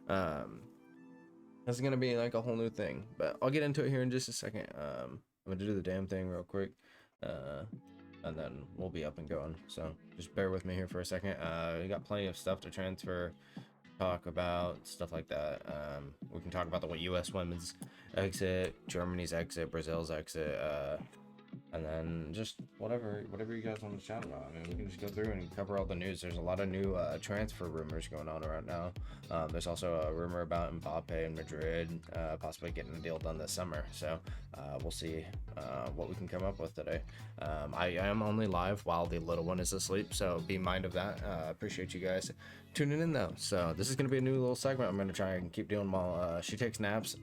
That's gonna be like a whole new thing, but I'll get into it here in just a second. I'm gonna do the damn thing real quick, uh, and then we'll be up and going. So just bear with me here for a second. We got plenty of stuff to transfer, talk about, stuff like that. We can talk about the U.S. women's exit, Germany's exit, Brazil's exit, and then just whatever you guys want to chat about. I mean, we can just go through and cover all the news. There's a lot of new transfer rumors going on right now. There's also a rumor about Mbappe and Madrid possibly getting a deal done this summer. So we'll see what we can come up with today. I am only live while the little one is asleep, so be mind of that. Appreciate you guys tuning in though. So this is going to be a new little segment I'm going to try and keep doing while she takes naps.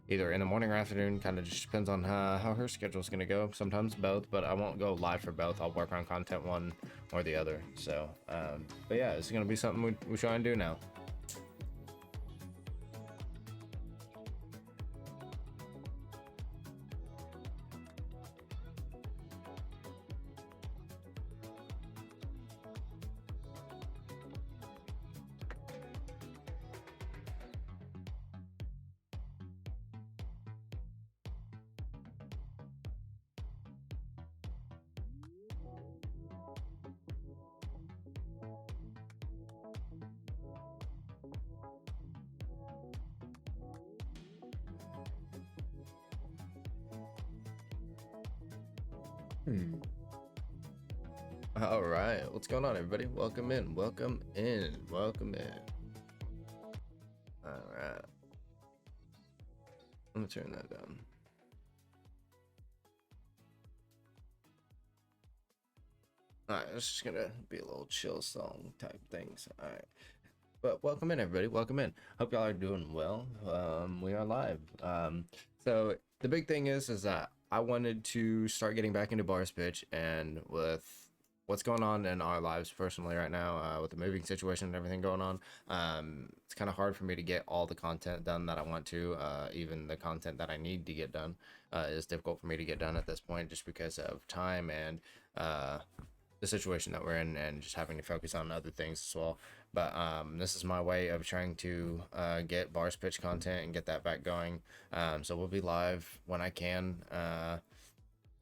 Either in the morning or afternoon, kind of just depends on how her schedule is going to go. Sometimes both, but I won't go live for both. I'll work on content one or the other. So but yeah, it's going to be something we try and do now. All right, what's going on, everybody? Welcome in. All right, let me turn that down. All right, it's just gonna be a little chill song type things. All right, but welcome in, everybody. Welcome in. Hope y'all are doing well. We are live. So the big thing is that I wanted to start getting back into bars pitch, and with what's going on in our lives personally right now, with the moving situation and everything going on, it's kind of hard for me to get all the content done that I want to. Even the content that I need to get done is difficult for me to get done at this point, just because of time and the situation that we're in, and just having to focus on other things as well. But this is my way of trying to get bars pitch content and get that back going. So we'll be live when I can,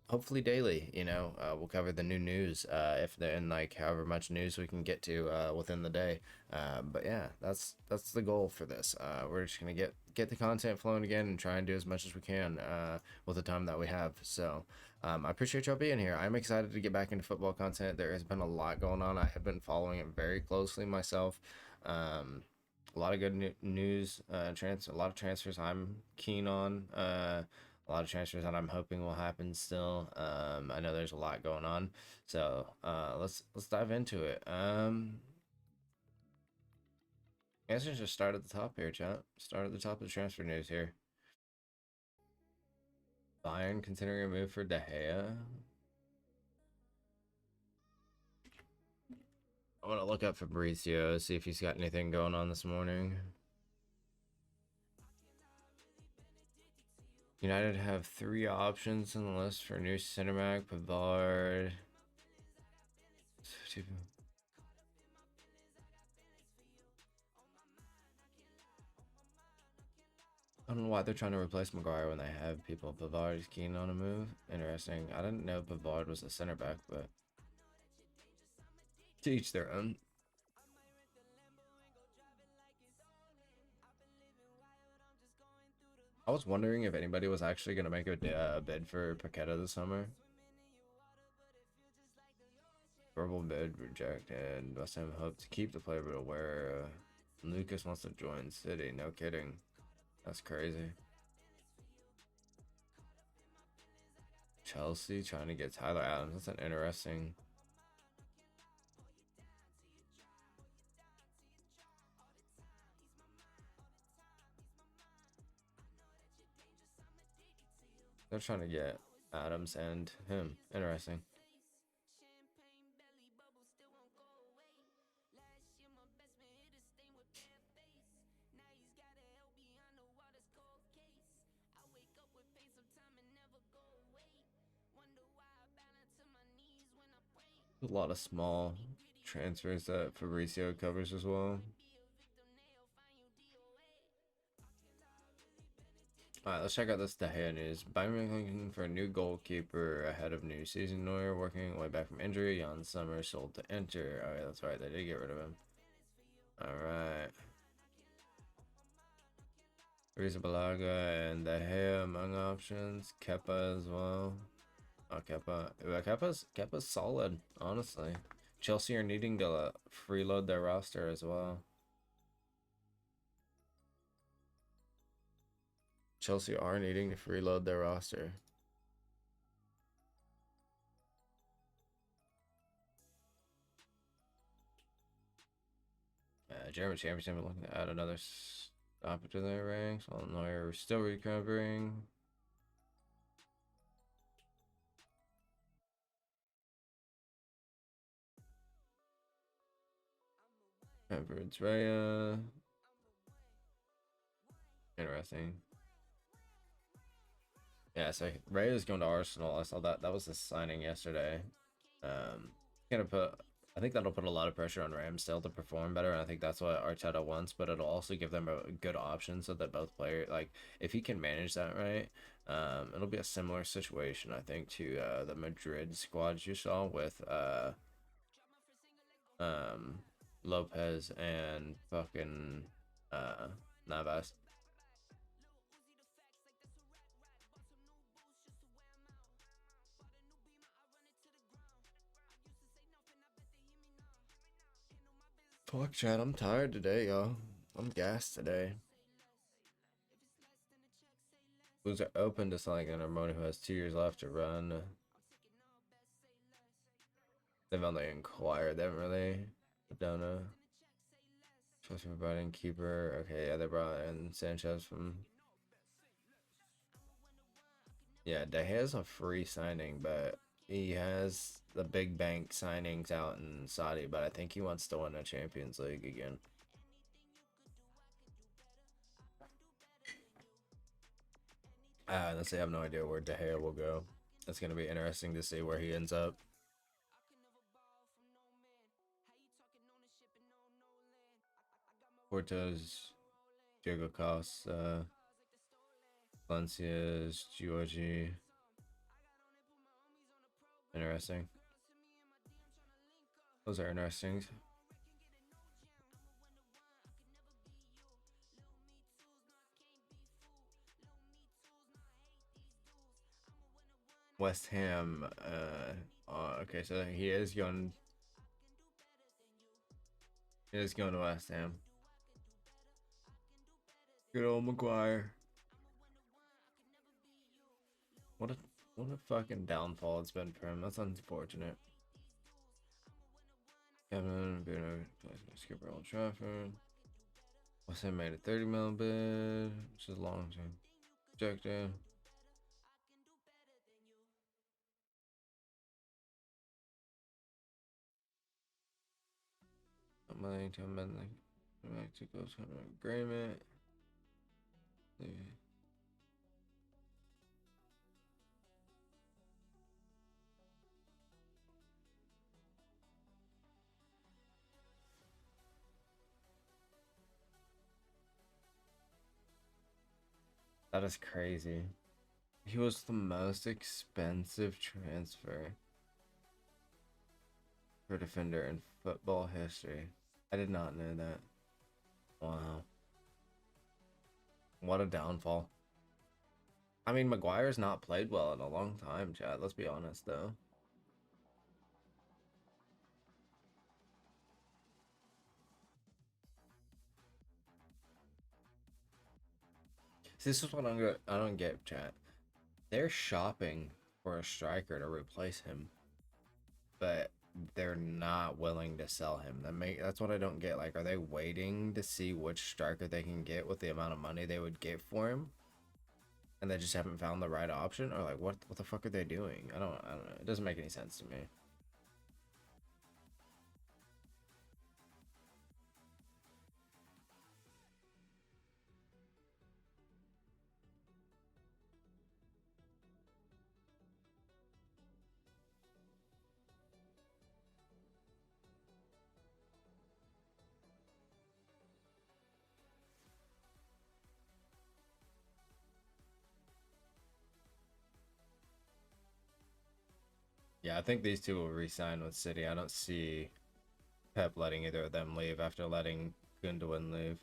hopefully daily. We'll cover the new news, if they're in, like, however much news we can get to within the day. But yeah, that's the goal for this. We're just gonna get the content flowing again and try and do as much as we can with the time that we have. So I appreciate y'all being here. I'm excited to get back into football content. There has been a lot going on. I have been following it very closely myself. A lot of good news, a lot of transfers I'm keen on. A lot of transfers that I'm hoping will happen still. I know there's a lot going on, so let's dive into it. I guess I just start at the top here, chat. Start at the top of the transfer news here. Bayern considering a move for De Gea. I want to look up Fabrizio, see if he's got anything going on this morning. United have 3 options on the list for new center back: Pavard. I don't know why they're trying to replace Maguire when they have people. Pavard is keen on a move. Interesting. I didn't know Pavard was a center back, but to each their own. I was wondering if anybody was actually going to make a bid for Paqueta this summer. Verbal bid rejected. West Ham hope to keep the player, but aware Lucas wants to join City. No kidding. That's crazy. Chelsea trying to get Tyler Adams. That's an interesting. They're trying to get Adams and him. Interesting. A lot of small transfers that Fabrizio covers as well. All right, let's check out this De Gea news. Bayern looking for a new goalkeeper ahead of new season. Neuer working way back from injury. Jan Sommer sold to Inter. All right, that's right. They did get rid of him. All right. Rizabalaga and De Gea among options. Kepa as well. Oh, Kepa. Kepa's solid, honestly. Chelsea are needing to freeload their roster as well. Chelsea are needing to freeload their roster. German Championship looking to add another stop to their ranks. While Neuer still recovering. Edwards Raya. Interesting. Yeah, so Raya's going to Arsenal. I saw that. That was the signing yesterday. Gonna put. I think that'll put a lot of pressure on Ramsdale to perform better, and I think that's what Arteta wants. But it'll also give them a good option so that both players, like, if he can manage that right, it'll be a similar situation, I think, to the Madrid squads you saw with Lopez and fucking Navas. Fuck, Chad, I'm tired today, y'all. I'm gassed today. Blues are open to selling an Armoni who has 2 years left to run. They've only inquired, they haven't really. Don't know. Chelsea providing keeper. Okay, yeah, they brought in Sanchez from. Yeah, De Gea's a free signing, but he has the big bank signings out in Saudi, but I think he wants to win a Champions League again. Honestly, I have no idea where De Gea will go. It's going to be interesting to see where he ends up. Porto's Diego Costa, Valencia's Giorgi. Interesting. Those are interesting. West Ham. Okay, so he is going. He is going to West Ham. Good old Maguire. What a fucking downfall it's been for him. That's unfortunate. Kevin, skipper Old Trafford. West Ham made a 30 mil bid, which is long term objective. Money to amend the Mexico's agreement. Yeah. That is crazy. He was the most expensive transfer for defender in football history. I did not know that. Wow. What a downfall. I mean, Maguire's not played well in a long time, Chad. Let's be honest, though. See, this is what I don't get, Chad. They're shopping for a striker to replace him, but they're not willing to sell him. That's what I don't get. Like, are they waiting to see which striker they can get with the amount of money they would get for him? And they just haven't found the right option? Or like what the fuck are they doing? I don't know. It doesn't make any sense to me. Yeah, I think these two will re-sign with City. I don't see Pep letting either of them leave after letting Gundogan leave.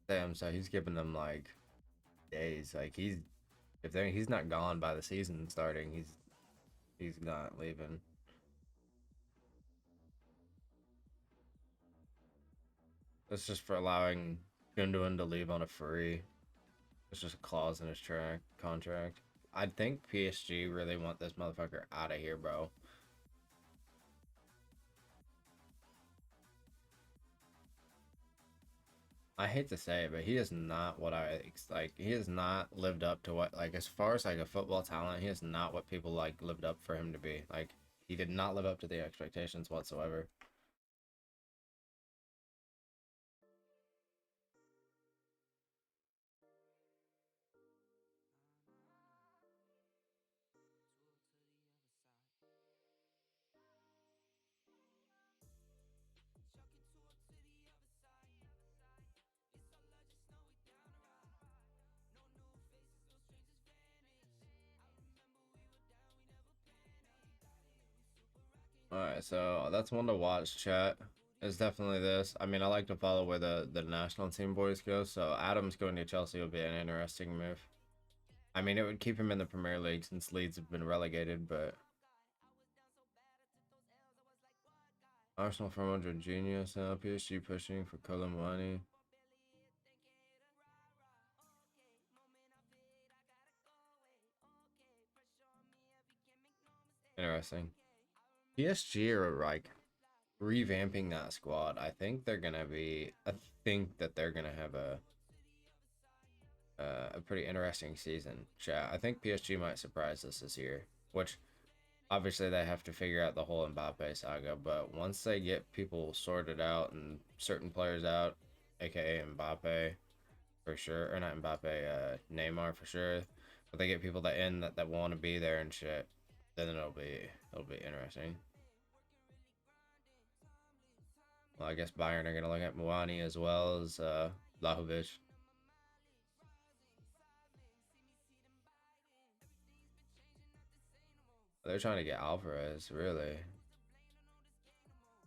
Damn, so he's giving them like days. Like he's not gone by the season starting, he's not leaving. It's just for allowing Gundogan to leave on a free. It's just a clause in his track contract. I think PSG really want this motherfucker out of here, bro. I hate to say it, but he is not what like. He has not lived up to what, like, as far as like a football talent, he is not what people like lived up for him to be. Like, he did not live up to the expectations whatsoever. All right, so that's one to watch. Chat is definitely this. I mean, I like to follow where the national team boys go. So Adams going to Chelsea would be an interesting move. I mean, it would keep him in the Premier League since Leeds have been relegated, but Arsenal from under genius now. PSG pushing for Colomwani. Interesting. PSG are like revamping that squad. I think they're gonna be. I think that they're gonna have a pretty interesting season. Chat. I think PSG might surprise us this year, which obviously they have to figure out the whole Mbappe saga. But once they get people sorted out and certain players out, aka Mbappe for sure, or not Mbappe, Neymar for sure, but they get people that want to be there and shit, then it'll be interesting. Well, I guess Bayern are gonna look at Muani as well as Vlahovic. They're trying to get Alvarez, really.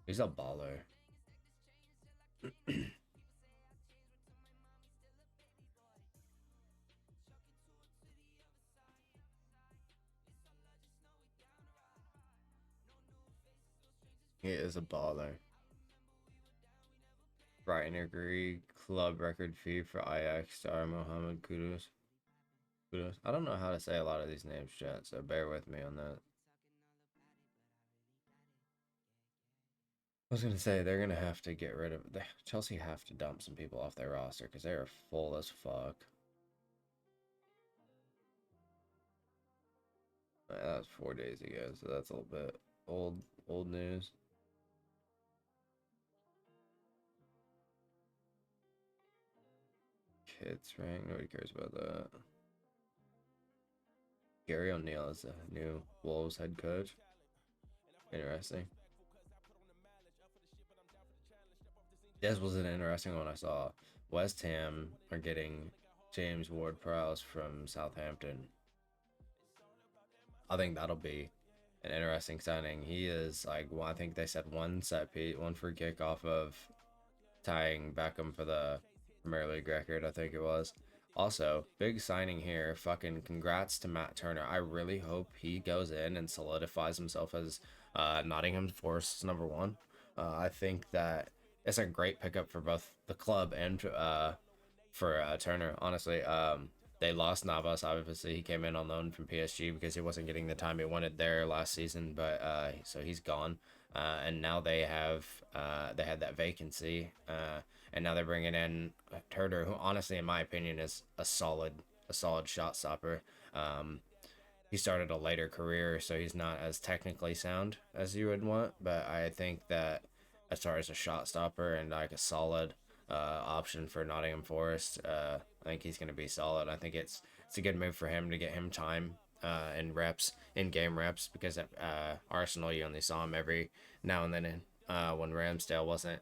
He's a baller. He is a baller. Brighton agree. Club record fee for Ajax star Mohamed Kudus. Kudus. I don't know how to say a lot of these names, chat, so bear with me on that. I was gonna say they're gonna have to get rid of Chelsea have to dump some people off their roster because they are full as fuck. That was 4 days ago, so that's a little bit old news. Kids rank, nobody cares about that. Gary O'Neill is the new Wolves head coach. Interesting. This was an interesting one I saw. West Ham are getting James Ward-Prowse from Southampton. I think that'll be an interesting signing. He is like, well, I think they said one set piece, one free kick off of tying Beckham for the Premier League record, I think it was. Also, big signing here. Fucking congrats to Matt Turner. I really hope he goes in and solidifies himself as Nottingham Forest's number one. I think that it's a great pickup for both the club and for Turner. Honestly, they lost Navas. Obviously, he came in on loan from PSG because he wasn't getting the time he wanted there last season. But so he's gone, and now they had that vacancy, and now they're bringing in Turner, who honestly, in my opinion, is a solid shot stopper. He started a later career, so he's not as technically sound as you would want. But I think that as far as a shot stopper and like a solid option for Nottingham Forest, I think he's going to be solid. I think it's a good move for him to get him time in reps, in game reps, because at Arsenal you only saw him every now and then when Ramsdale wasn't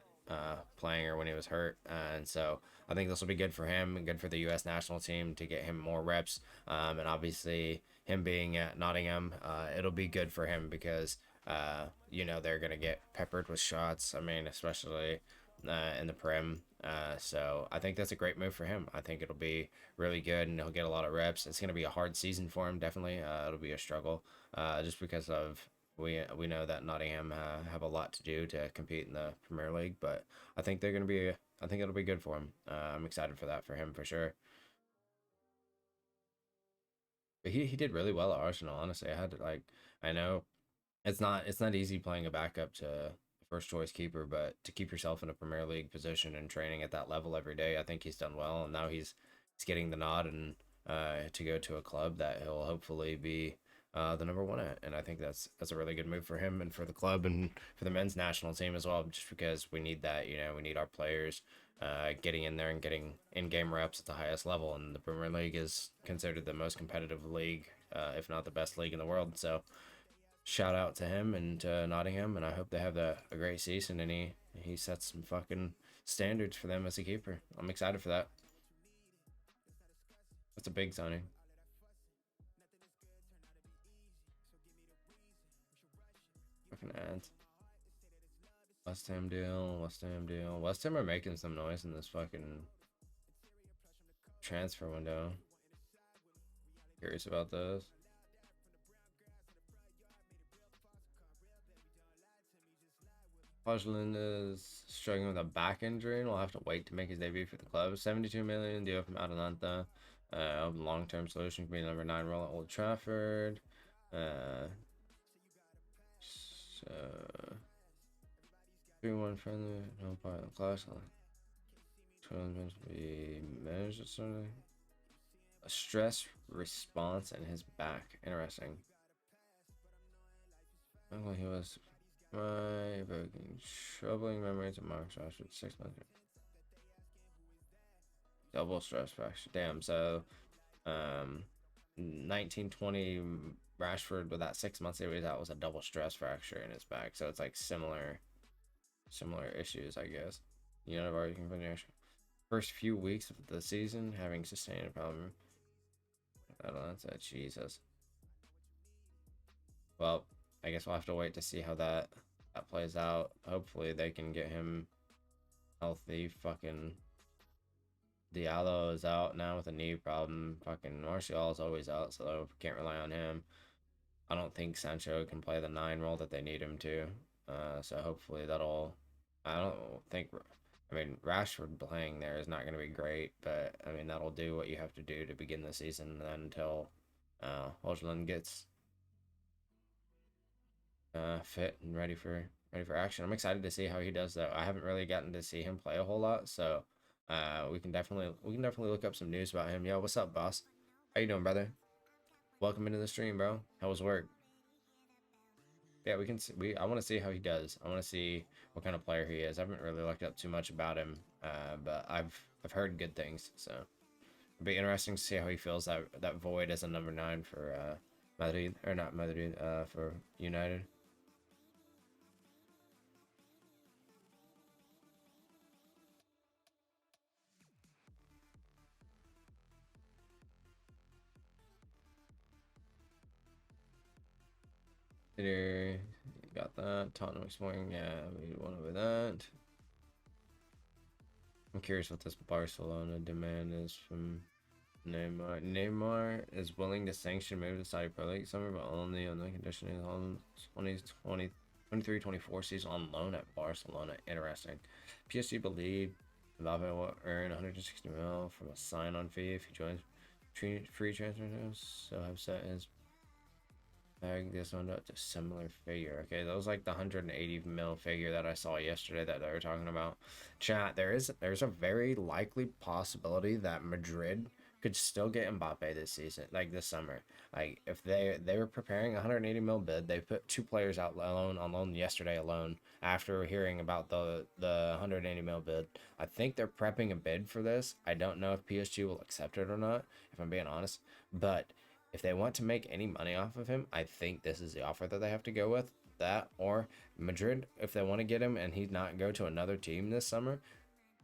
playing or when he was hurt. And so I think this will be good for him and good for the U.S. national team to get him more reps. And obviously, him being at Nottingham, it'll be good for him because, they're going to get peppered with shots. I mean, especially in the Prem. So I think that's a great move for him. I think it'll be really good and he'll get a lot of reps. It's going to be a hard season for him, definitely. It'll be a struggle just because of we know that Nottingham have a lot to do to compete in the Premier League, but I think they're going to be. I think it'll be good for him. I'm excited for that for him for sure. But he did really well at Arsenal. Honestly, I had to like. I know it's not easy playing a backup to a first choice keeper, but to keep yourself in a Premier League position and training at that level every day, I think he's done well. And now he's getting the nod and to go to a club that he'll hopefully be the number one at. And I think that's a really good move for him and for the club and for the men's national team as well. Just because we need that, we need our players getting in there and getting in-game reps at the highest level. And the Premier League is considered the most competitive league, if not the best league in the world. So shout out to him and to Nottingham, and I hope they have a great season and he sets some fucking standards for them as a keeper. I'm excited for that. That's a big signing. Fucking ads. West Ham deal, West Ham deal. West Ham are making some noise in this fucking transfer window. Curious about those. Hojlund is struggling with a back injury and will have to wait to make his debut for the club. 72 million deal from Atalanta. Long-term solution can be number 9 role at Old Trafford. So 3-1 friendly, no part of the class. Tournament to be managed or something. A stress response in his back. Interesting. Well, he was my evoking troubling memories of Mark Rashford 6 months ago. Double stress fracture. Damn. So, 1920 Rashford with that 6 months he was out was a double stress fracture in his back. So it's like similar issues, I guess. You can finish first few weeks of the season having sustained a problem. That's it. Jesus. Well, I guess we'll have to wait to see how that plays out. Hopefully they can get him healthy. Fucking Diallo is out now with a knee problem. Fucking Martial is always out, so can't rely on him. I don't think Sancho can play the 9 role that they need him to. So hopefully that'll. I don't think. I mean, Rashford playing there is not going to be great, but I mean that'll do what you have to do to begin the season. Then until Hojlund gets fit and ready for action. I'm excited to see how he does though. I haven't really gotten to see him play a whole lot, so we can definitely look up some news about him. Yo, what's up, boss? How you doing, brother? Welcome into the stream, bro. How was work? Yeah, we can see, I want to see how he does. I want to see what kind of player he is. I haven't really looked up too much about him, but I've heard good things, so it'd be interesting to see how he feels that void as a number 9 for Madrid, or not Madrid, for United. Here, got that. Tottenham exploring. Yeah, we went over that. I'm curious what this Barcelona demand is from Neymar. Neymar is willing to sanction move to Saudi Pro League summer, but only on the condition he's on 2020, 23-24 season on loan at Barcelona. Interesting. PSG believe Mbappe will earn 160 mil from a sign-on fee if he joins free transfer terms. So have set his bag this one up to similar figure. Okay, that was like the 180 mil figure that I saw yesterday that they were talking about. Chat, there's a very likely possibility that Madrid could still get Mbappe this season, like this summer. Like if they were preparing a 180 mil bid, they put 2 players out on loan yesterday alone after hearing about the 180 mil bid. I think they're prepping a bid for this. I don't know if PSG will accept it or not, if I'm being honest, but If they want to make any money off of him, I think this is the offer that they have to go with. That or Madrid, if they want to get him and he's not go to another team this summer,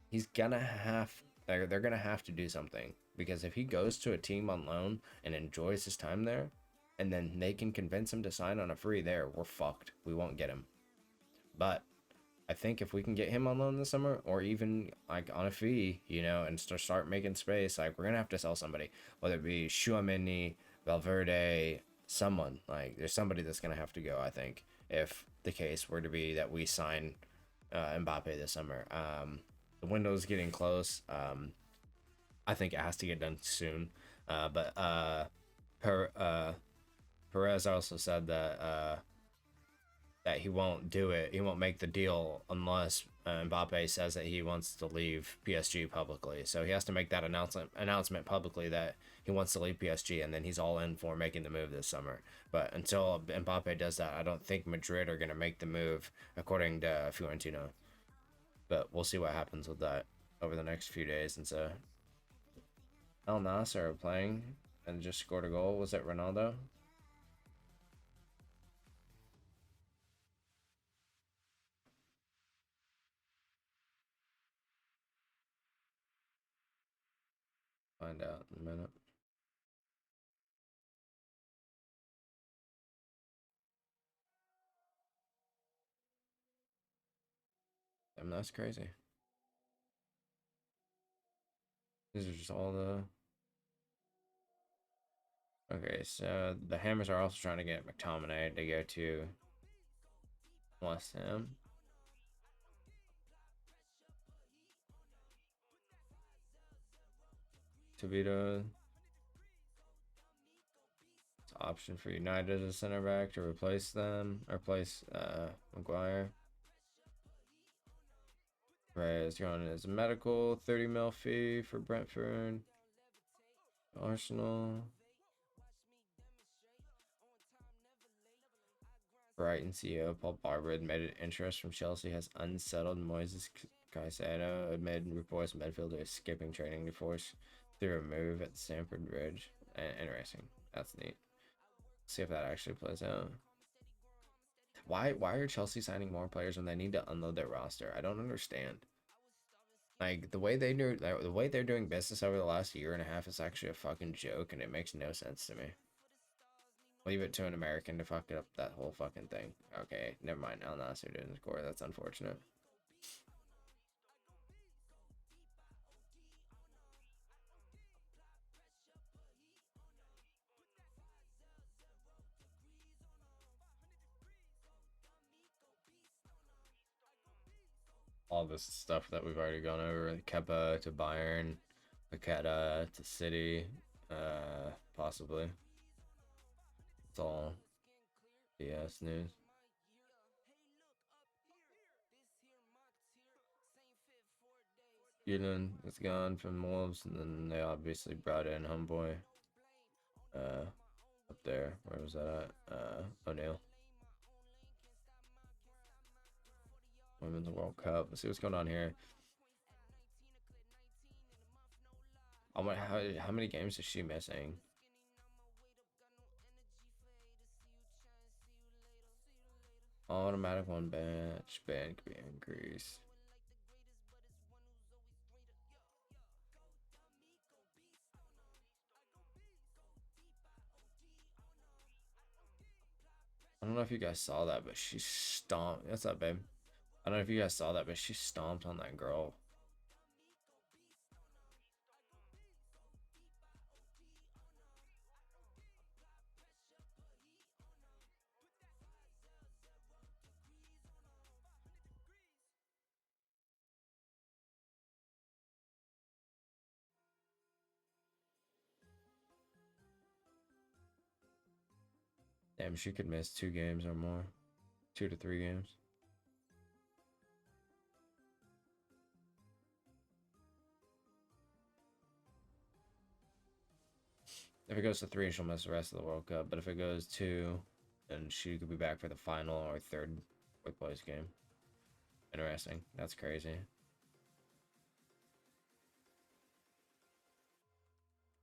he's gonna have they're gonna have to do something, because if he goes to a team on loan and enjoys his time there, and then they can convince him to sign on a free there, we're fucked. We won't get him. But I think if we can get him on loan this summer, or even like on a fee, you know, and start making space, like we're gonna have to sell somebody, whether it be Tchouaméni, Valverde, someone. Like there's somebody that's gonna have to go. I think if the case were to be that we sign Mbappe this summer. The window's getting close. I think it has to get done soon. But Perez also said that he won't do it. He won't make the deal unless Mbappe says that he wants to leave PSG publicly. So he has to make that announcement publicly that he wants to leave PSG, and then he's all in for making the move this summer. But until Mbappe does that, I don't think Madrid are going to make the move, according to Fiorentino. But we'll see what happens with that over the next few days. And so Al Nassr are playing and just scored a goal. Was it Ronaldo? Find out in a minute. Damn, that's crazy. These are just all the... Okay, so the Hammers are also trying to get McTominay to go to West Ham. Tavito. It's an option for United as a center back to replace them, or replace Maguire. Right, it's going as a medical 30 mil fee for Brentford. Arsenal. Brighton CEO Paul Barber admitted interest from Chelsea has unsettled Moises Caicedo, amid reports midfielder is skipping training to force through a move at Stamford Bridge. Interesting. That's neat. See if that actually plays out. Why are Chelsea signing more players when they need to unload their roster? I don't understand. Like the way they're doing business over the last year and a half is actually a fucking joke, and it makes no sense to me. Leave it to an American to fuck up that whole fucking thing. Okay, never mind. Al Nassr didn't score. That's unfortunate. All this stuff that we've already gone over. Kepa to Bayern, Paqueta to City, possibly. It's all BS news. Gideon is gone from Wolves, and then they obviously brought in homeboy. Up there, where was that at? O'Neal. Women's World Cup. Let's see what's going on here. How many games is she missing? Automatic one batch. Ban could be increased. I don't know if you guys saw that, but she stomped. What's up, babe? I don't know if you guys saw that, but she stomped on that girl. Damn, she could miss 2 games or more. 2 to 3 games. If it goes to 3, she'll miss the rest of the World Cup. But if it goes 2, then she could be back for the final or fourth place game. Interesting. That's crazy.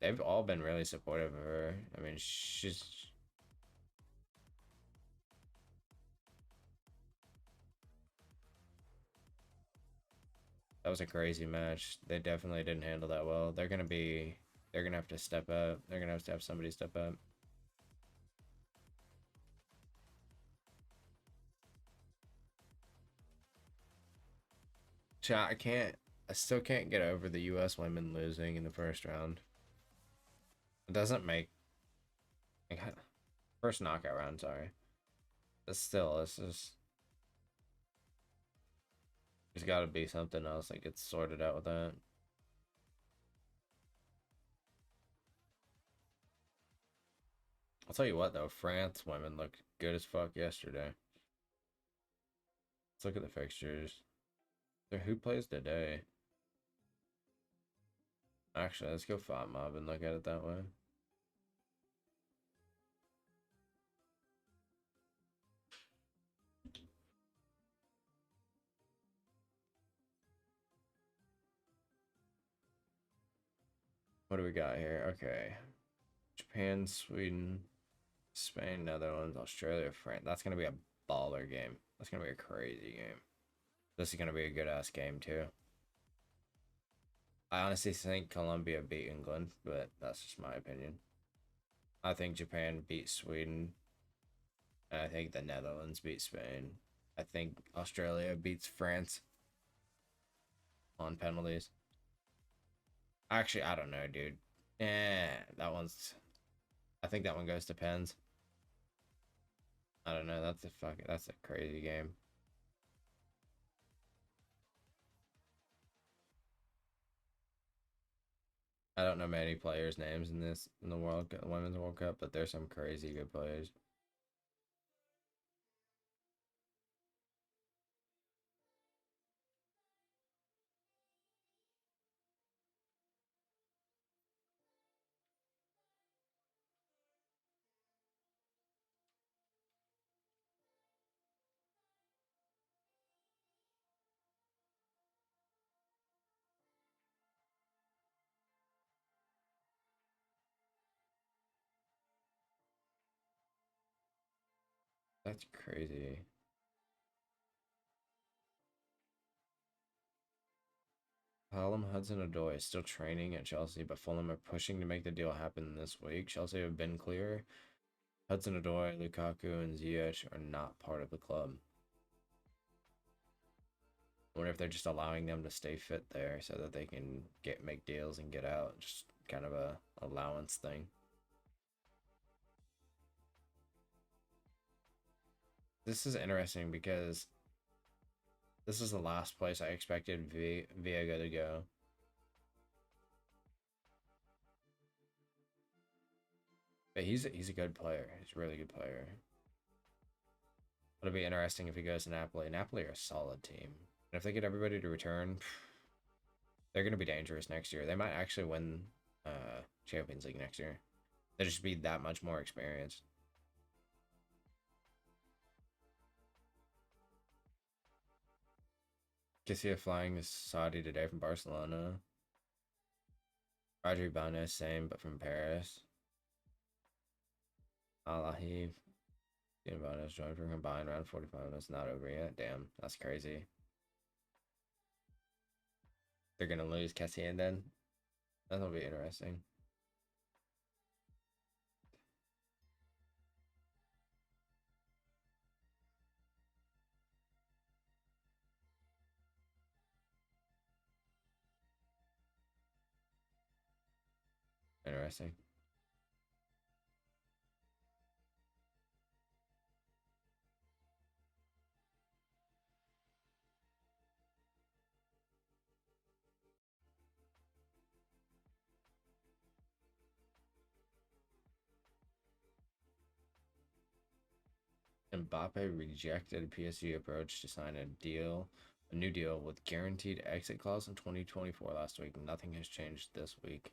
they've all been really supportive of her. I mean, she's. That was a crazy match. They definitely didn't handle that well. They're gonna be. They're gonna have to step up. They're gonna have to have somebody step up. I can't. I still can't get over the U.S. women losing in the first round. It doesn't make. Like, first knockout round, sorry. But still, it's just. There's got to be something else that gets sorted out with that. I'll tell you what, though. France women looked good as fuck yesterday. Let's look at the fixtures. Who plays today? Actually, let's go Fight Mob and look at it that way. What do we got here? Okay. Japan, Sweden, Spain, Netherlands, Australia, France. That's going to be a baller game. That's going to be a crazy game. This is going to be a good ass game, too. I honestly think Colombia beat England, but that's just my opinion. I think Japan beat Sweden. And I think the Netherlands beat Spain. I think Australia beats France on penalties. Actually, I don't know, dude. That one's. I think that one goes to pens. I don't know. That's a crazy game. I don't know many players' names in the Women's World Cup, but there's some crazy good players. That's crazy. Callum Hudson-Odoi is still training at Chelsea, but Fulham are pushing to make the deal happen this week. Chelsea have been clear. Hudson-Odoi, Lukaku, and Ziyech are not part of the club. I wonder if they're just allowing them to stay fit there so that they can make deals and get out. Just kind of a allowance thing. This is interesting because this is the last place I expected Viega to go. But he's a good player. He's a really good player. It'll be interesting if he goes to Napoli. Napoli are a solid team. And if they get everybody to return, they're going to be dangerous next year. They might actually win Champions League next year. They'll just be that much more experienced. Casilla flying to Saudi today from Barcelona. Roger Ibanez, same, but from Paris. Alahi. Ibanez joined for combined round 45. That's not over yet. Damn, that's crazy. They're going to lose Cassian then? That'll be interesting. Interesting. Mbappe rejected PSG approach to sign a new deal with guaranteed exit clause in 2024 last week. Nothing has changed this week.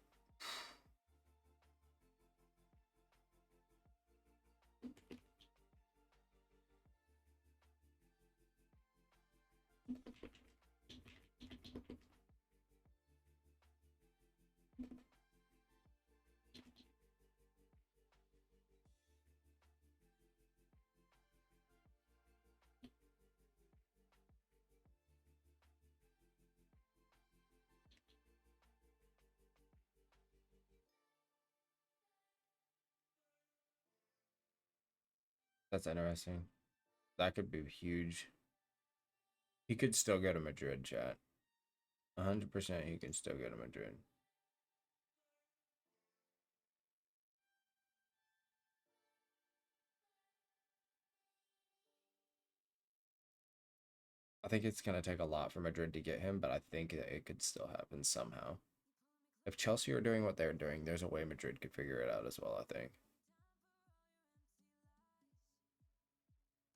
That's interesting. That could be huge. He could still go to Madrid, chat. 100% he can still go to Madrid. I think it's going to take a lot for Madrid to get him, but I think that it could still happen somehow. If Chelsea are doing what they're doing, there's a way Madrid could figure it out as well, I think.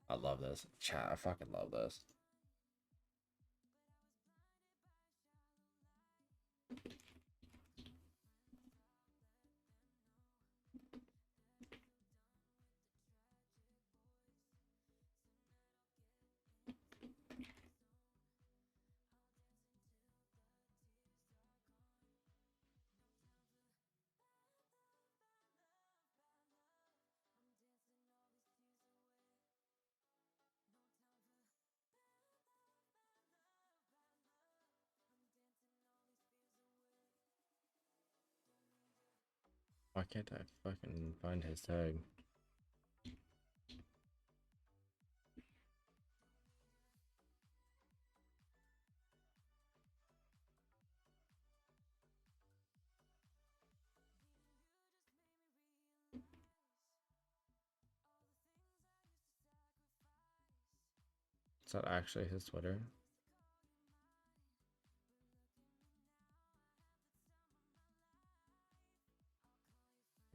I love this. Chat, I fucking love this. Why can't I fucking find his tag? Is that actually his Twitter?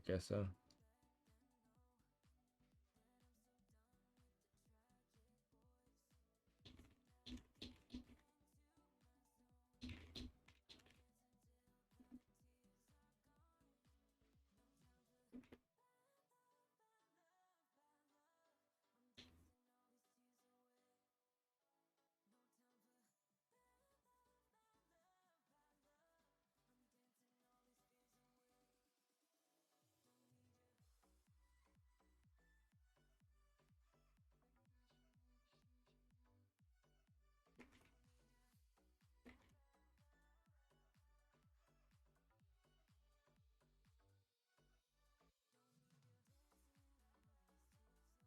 I guess so.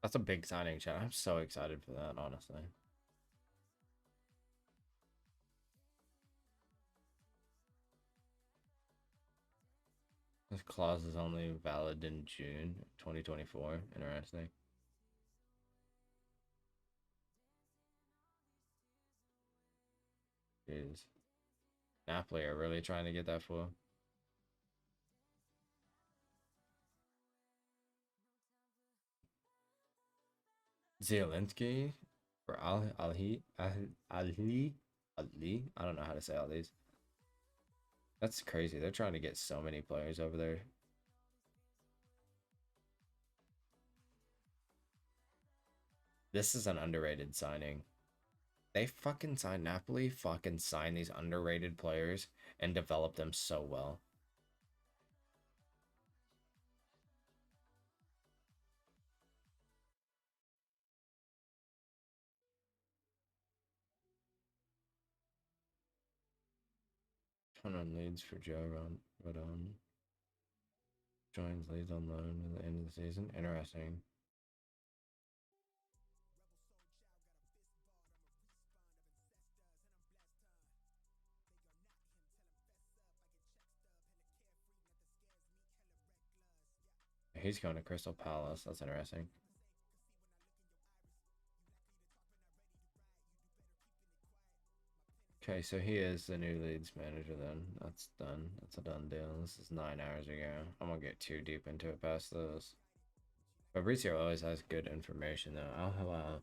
That's a big signing, chat. I'm so excited for that, honestly. This clause is only valid in June 2024. Interesting. Jeez. Napoli are really trying to get that for Zielinski for Ali. I don't know how to say all these. That's crazy. They're trying to get so many players over there. This is an underrated signing. They fucking sign Napoli, fucking sign these underrated players and develop them so well. Ton on leads for Joe Rodon. Joins leads on loan at the end of the season. Interesting. He's going to Crystal Palace. That's interesting. Okay, so he is the new Leeds manager then. That's done. That's a done deal. This is 9 hours ago. I'm gonna get too deep into it past this. Fabrizio always has good information though. I'll have a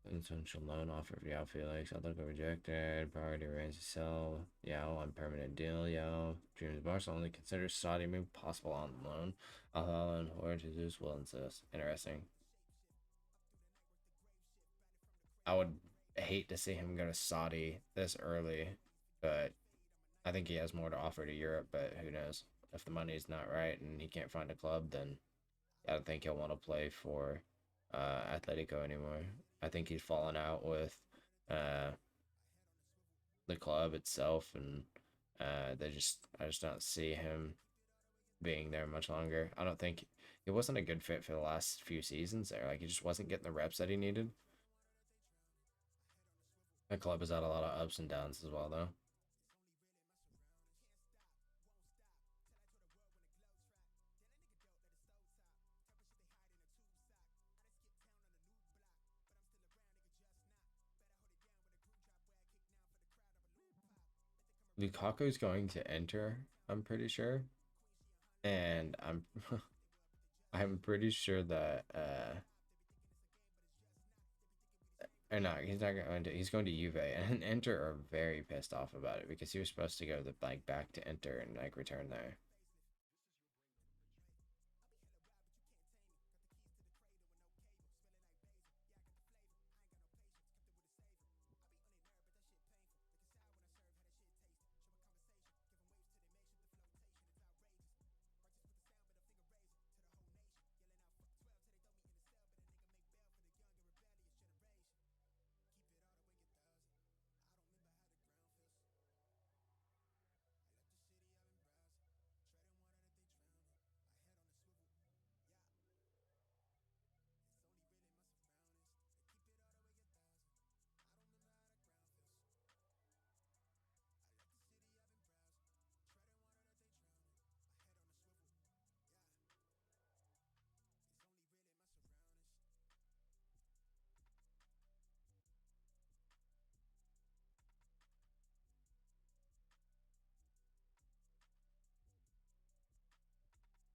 potential loan offer for Yao Felix. I think rejected. Priority range to sell Yao on permanent deal. Yao Dreams Barca only considers Saudi move possible on loan. Al and Jorge Jesus will insist. Interesting. I would hate to see him go to Saudi this early, but I think he has more to offer to Europe. But who knows? If the money's not right and he can't find a club, then I don't think he'll want to play for Atletico anymore. I think he's fallen out with uh, the club itself, and I just don't see him being there much longer. I don't think it wasn't a good fit for the last few seasons there. Like he just wasn't getting the reps that he needed. The club has had a lot of ups and downs as well, though. Lukaku's going to enter, I'm pretty sure, and I'm pretty sure that or not, he's not going to. He's going to Juve, and Inter are very pissed off about it because he was supposed to go like back to Inter and like return there.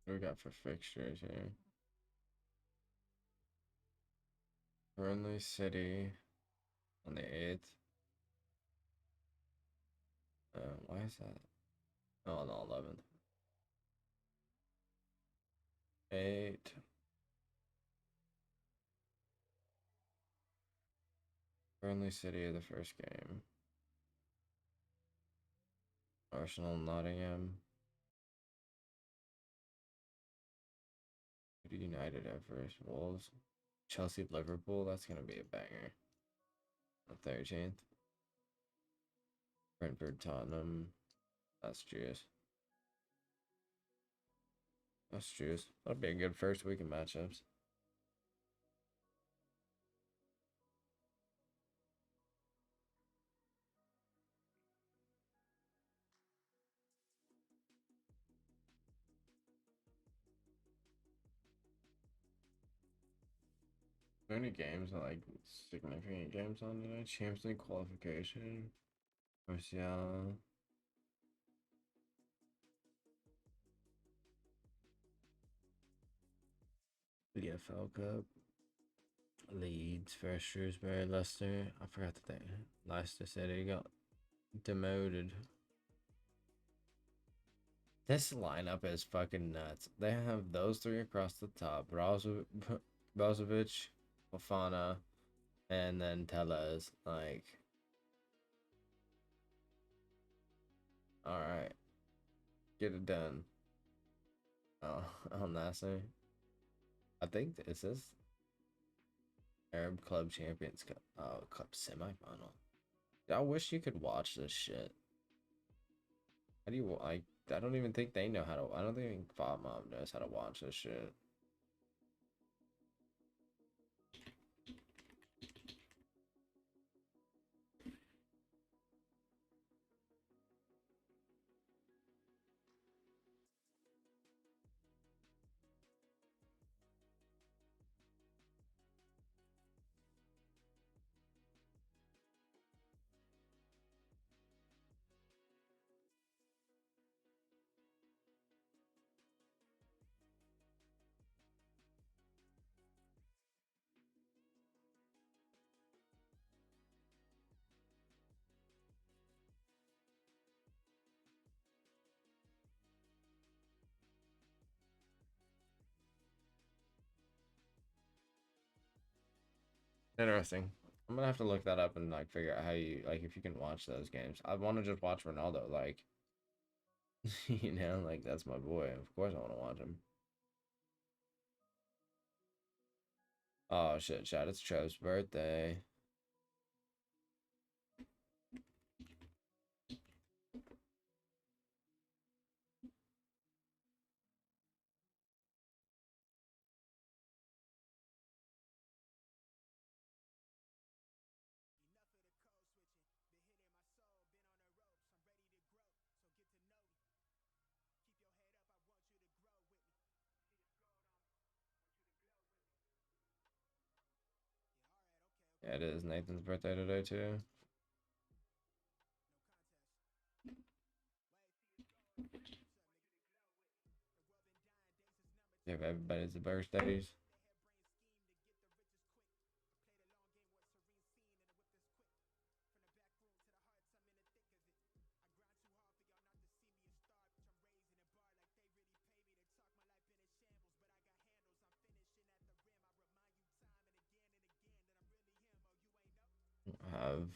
What we got for fixtures here? Burnley City on the 8th. Why is that? Oh, on the 11th. 8. Burnley City of the first game. Arsenal Nottingham. United at first. Wolves. Chelsea Liverpool. That's gonna be a banger. The 13th. Brentford Tottenham. That's juice. That's juice. That'll be a good first week of matchups. Are there any games that like significant games on today? Champions League qualification. Martial. EFL Cup. Leeds versus Shrewsbury, Leicester. I forgot the thing. Leicester City got demoted. This lineup is fucking nuts. They have those three across the top: Brozovic, Fofana, and then Tellez. Like, all right, get it done. Oh, Al Nasser. I think this is Arab Club Champions Cup. Oh, Cup semifinal. I wish you could watch this shit. How do you like? I don't even think they know how to. I don't think Bob Mom knows how to watch this shit. Interesting. I'm gonna have to look that up and like figure out how you like if you can watch those games. I want to just watch Ronaldo, like you know, like that's my boy. Of course I want to watch him. Oh shit, Chad, it's Trev's birthday. It is Nathan's birthday today too. Give everybody's birthdays. Have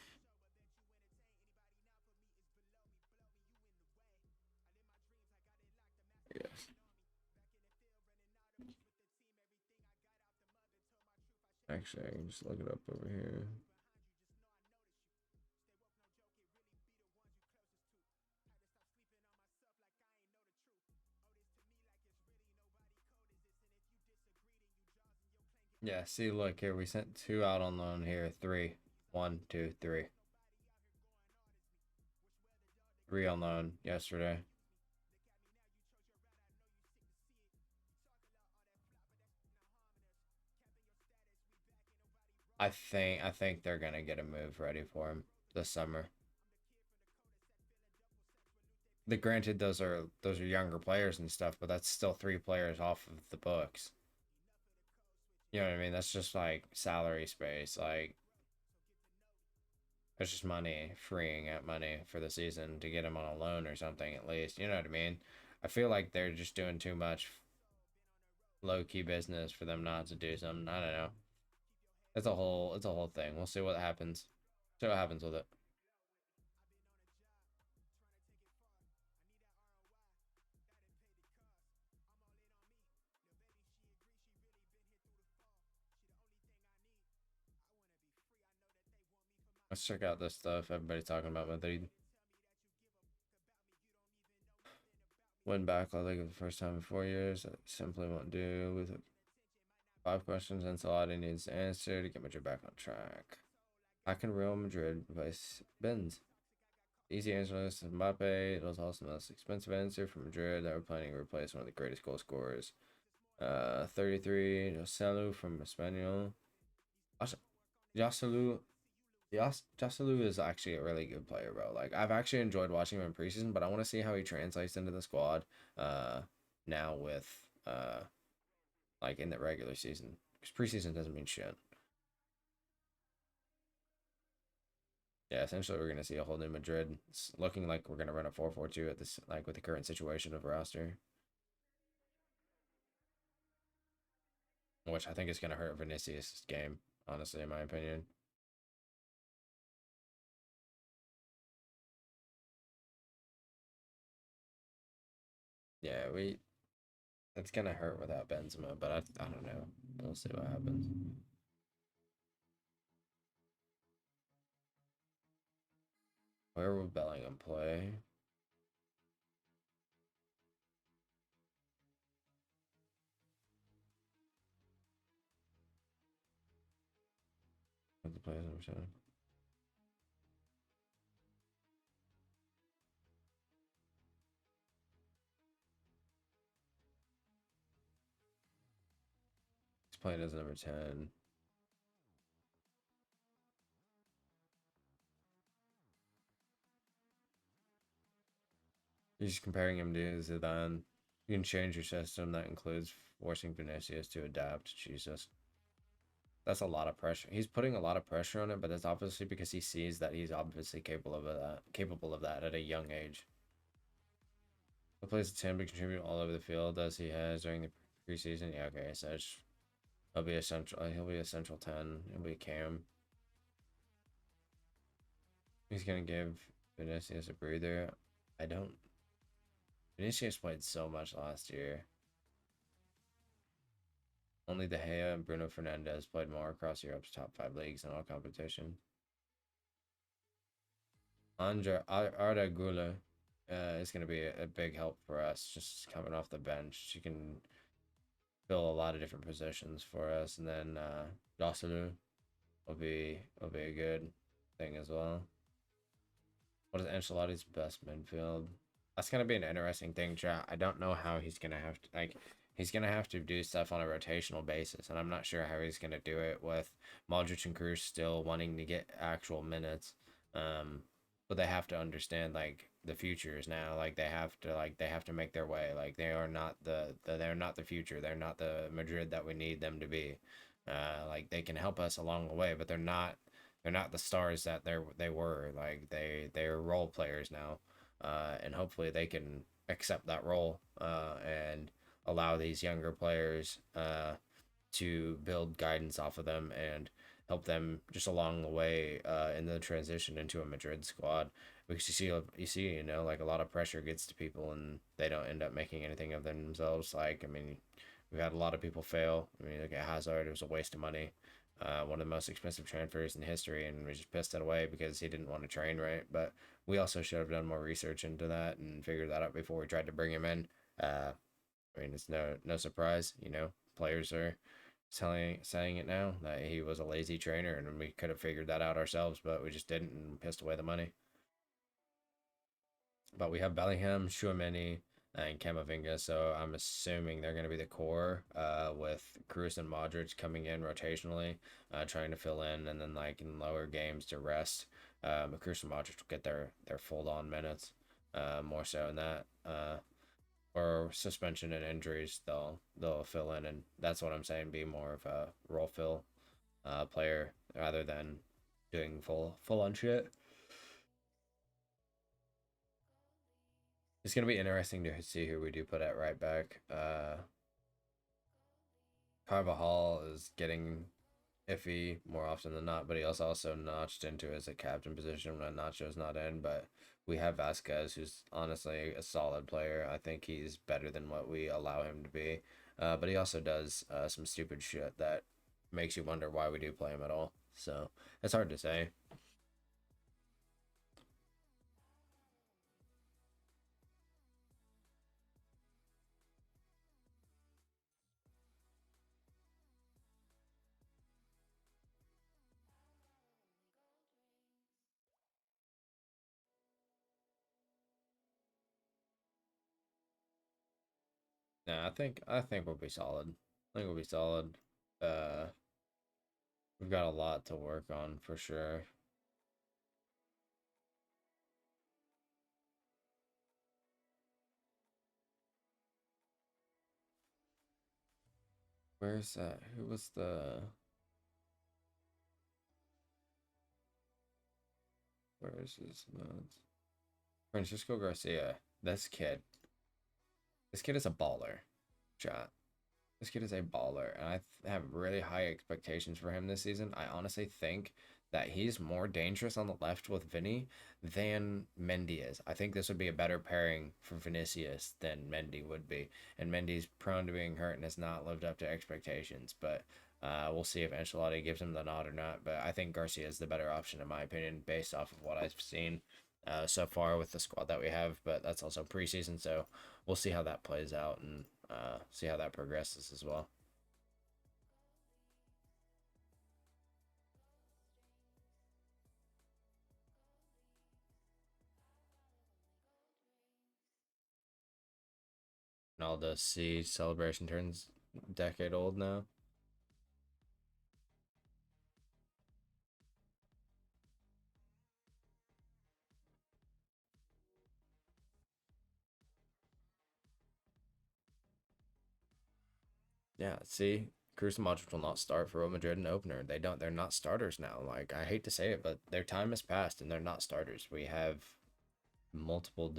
yes. Actually, I can just look it up over here. Yeah, see, look here. We sent 2 out on loan here. 3. 1, 2, 3. 3 on loan yesterday. I think they're gonna get a move ready for him this summer. Granted, those are younger players and stuff, but that's still 3 players off of the books. You know what I mean? That's just like salary space. Like it's just money, freeing up money for the season to get him on a loan or something at least. You know what I mean? I feel like they're just doing too much low key business for them not to do something. I don't know. It's a whole thing. We'll see what happens. See what happens with it. Let's check out this stuff. Everybody's talking about Madrid. Win back La Liga for the first time in 4 years. I simply won't do with 5 questions Ancelotti needs to answer to get Madrid back on track. How can Real Madrid replace Benz? Easy answer is Mbappe. It was also the most expensive answer from Madrid that were planning to replace one of the greatest goal scorers. 33, Joselu from Espanyol. Joselu Joselu is actually a really good player, bro. Like I've actually enjoyed watching him in preseason, but I want to see how he translates into the squad now with like in the regular season. Because preseason doesn't mean shit. Yeah, essentially we're gonna see a whole new Madrid. It's looking like we're gonna run a 4-4-2 at this like with the current situation of roster. Which I think is gonna hurt Vinicius' game, honestly, in my opinion. Yeah, it's gonna hurt without Benzema, but I don't know. We'll see what happens. Where will Bellingham play? What the players I'm showing? He's playing as number 10. He's comparing him to Zidane. You can change your system. That includes forcing Vinicius to adapt. Jesus. That's a lot of pressure. He's putting a lot of pressure on it, but that's obviously because he sees that he's obviously capable of that at a young age. He plays the team to contribute all over the field as he has during the preseason. Yeah, okay, so he'll be a central. He'll be a central 10. He'll be a cam. He's gonna give Vinicius a breather. I don't. Vinicius played so much last year. Only De Gea and Bruno Fernandes played more across Europe's top 5 leagues in all competition. Arda Güler is going to be a big help for us, just coming off the bench. She can fill a lot of different positions for us, and then Joselu will be a good thing as well. What is Ancelotti's best midfield? That's gonna be an interesting thing, chat. I don't know how he's gonna have to like. he's gonna have to do stuff on a rotational basis, and I'm not sure how he's gonna do it with Modric and Cruz still wanting to get actual minutes. But they have to understand like the future is now. They have to make their way. Like they are not they're not the future. They're not the Madrid that we need them to be. Like they can help us along the way, but they're not the stars that they were. Like they're role players now, and hopefully they can accept that role and allow these younger players to build guidance off of them and help them just along the way in the transition into a Madrid squad. Because you know, like a lot of pressure gets to people and they don't end up making anything of themselves. Like, I mean, we've had a lot of people fail. I mean, look at Hazard; it was a waste of money. One of the most expensive transfers in history, and we just pissed it away because he didn't want to train right. But we also should have done more research into that and figured that out before we tried to bring him in. I mean, it's no surprise, you know, players are saying it now that he was a lazy trainer, and we could have figured that out ourselves, but we just didn't and pissed away the money. But we have Bellingham, Chouameni, and Camavinga, so I'm assuming they're going to be the core, with Cruz and Modric coming in rotationally, trying to fill in, and then like in lower games to rest. Cruz and Modric will get their full on minutes, more so in that. Or suspension and injuries, they'll fill in, and that's what I'm saying. Be more of a role fill player rather than doing full on shit. It's gonna be interesting to see who we do put at right back. Carvajal is getting iffy more often than not, but he also notched into as a captain position when Nacho's not in. But we have Vasquez, who's honestly a solid player. I think he's better than what we allow him to be. But he also does some stupid shit that makes you wonder why we do play him at all. So it's hard to say. No, I think we'll be solid. I think we'll be solid. Uh, we've got a lot to work on for sure. Where's that? Who was the? Where is his notes? Francisco Garcia. This kid. This kid is a baller. Chat. This kid is a baller, and I have really high expectations for him this season. I honestly think that he's more dangerous on the left with Vinny than Mendy is. I think this would be a better pairing for Vinicius than Mendy would be. And Mendy's prone to being hurt and has not lived up to expectations. But we'll see if Ancelotti gives him the nod or not. But I think Garcia is the better option, in my opinion, based off of what I've seen so far with the squad that we have. But that's also preseason, so we'll see how that plays out and see how that progresses as well. And all the C celebration turns decade old now. Yeah, see, Cruz and Modric will not start for Real Madrid in opener. They don't. They're not starters now. Like I hate to say it, but their time has passed, and they're not starters. We have multiple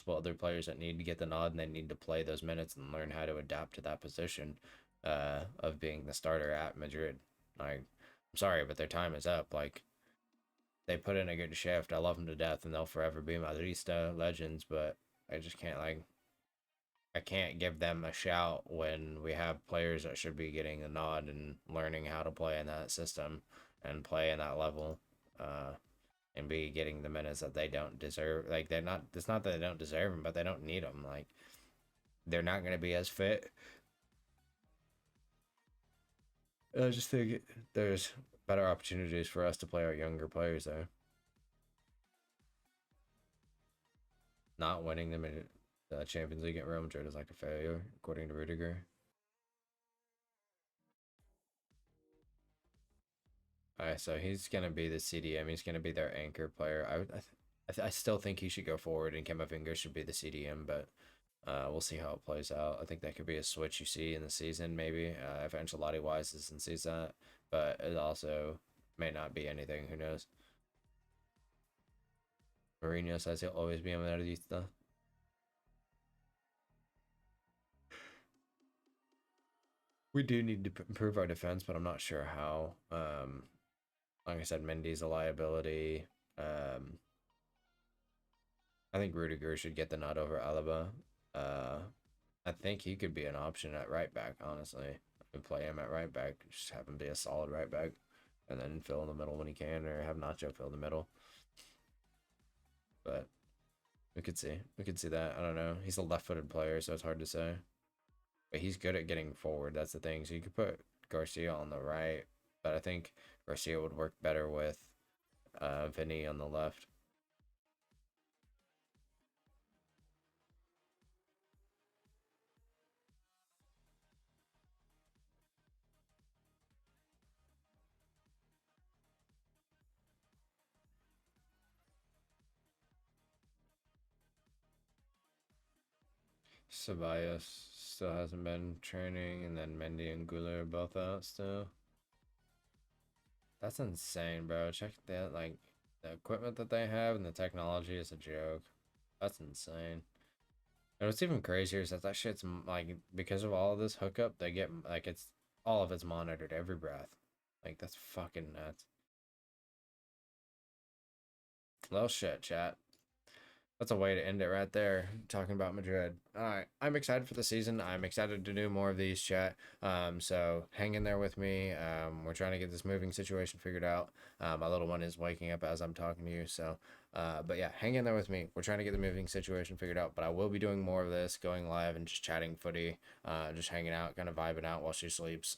other players that need to get the nod, and they need to play those minutes and learn how to adapt to that position, of being the starter at Madrid. Like, I'm sorry, but their time is up. Like they put in a good shift. I love them to death, and they'll forever be Madrista legends. But I just can't like I can't give them a shout when we have players that should be getting a nod and learning how to play in that system and play in that level, uh, and be getting the minutes that they don't deserve. Like they're not. It's not that they don't deserve them, but they don't need them. Like they're not going to be as fit. I just think there's better opportunities for us to play our younger players there. Not winning Champions League at Real Madrid is like a failure, according to Rudiger. All right, so he's gonna be the CDM. He's gonna be their anchor player. I still think he should go forward, and Kamavinga should be the CDM, but we'll see how it plays out. I think that could be a switch you see in the season, maybe if Ancelotti wises and sees that, but it also may not be anything. Who knows? Mourinho says he'll always be a Madridista. We do need to improve our defense, but I'm not sure how. Like I said, Mendy's a liability. I think Rudiger should get the nod over Alaba. Uh, I think he could be an option at right back, honestly. I could play him at right back, just have him be a solid right back, and then fill in the middle when he can, or have Nacho fill the middle. But we could see. We could see that. I don't know. He's a left-footed player, so it's hard to say. But he's good at getting forward. That's the thing. So you could put Garcia on the right, but I think Garcia would work better with Vinny on the left. Ceballos still hasn't been training, and then Mendy and Goulet are both out still. That's insane, bro. Check that, like, the equipment that they have and the technology is a joke. That's insane. And what's even crazier is that shit's, like, because of all of this hookup, they get, like, it's, all of it's monitored every breath. Like, that's fucking nuts. Well, shit, chat. That's a way to end it right there, talking about Madrid. All right, I'm excited for the season. I'm excited to do more of these, chat. So hang in there with me. We're trying to get this moving situation figured out. My little one is waking up as I'm talking to you, so but yeah, hang in there with me. We're trying to get the moving situation figured out, but I will be doing more of this, going live and just chatting footy, just hanging out, kind of vibing out while she sleeps,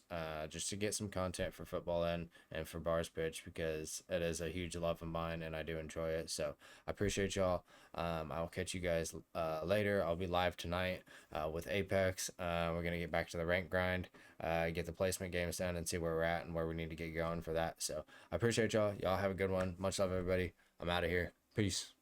just to get some content for football and for Bars Pitch, because it is a huge love of mine and I do enjoy it. So I appreciate y'all. I'll catch you guys later. I'll be live tonight with Apex. We're gonna get back to the rank grind, get the placement games done, and see where we're at and where we need to get going for that. So I appreciate y'all. Y'all have a good one. Much love, everybody. I'm out of here. Peace.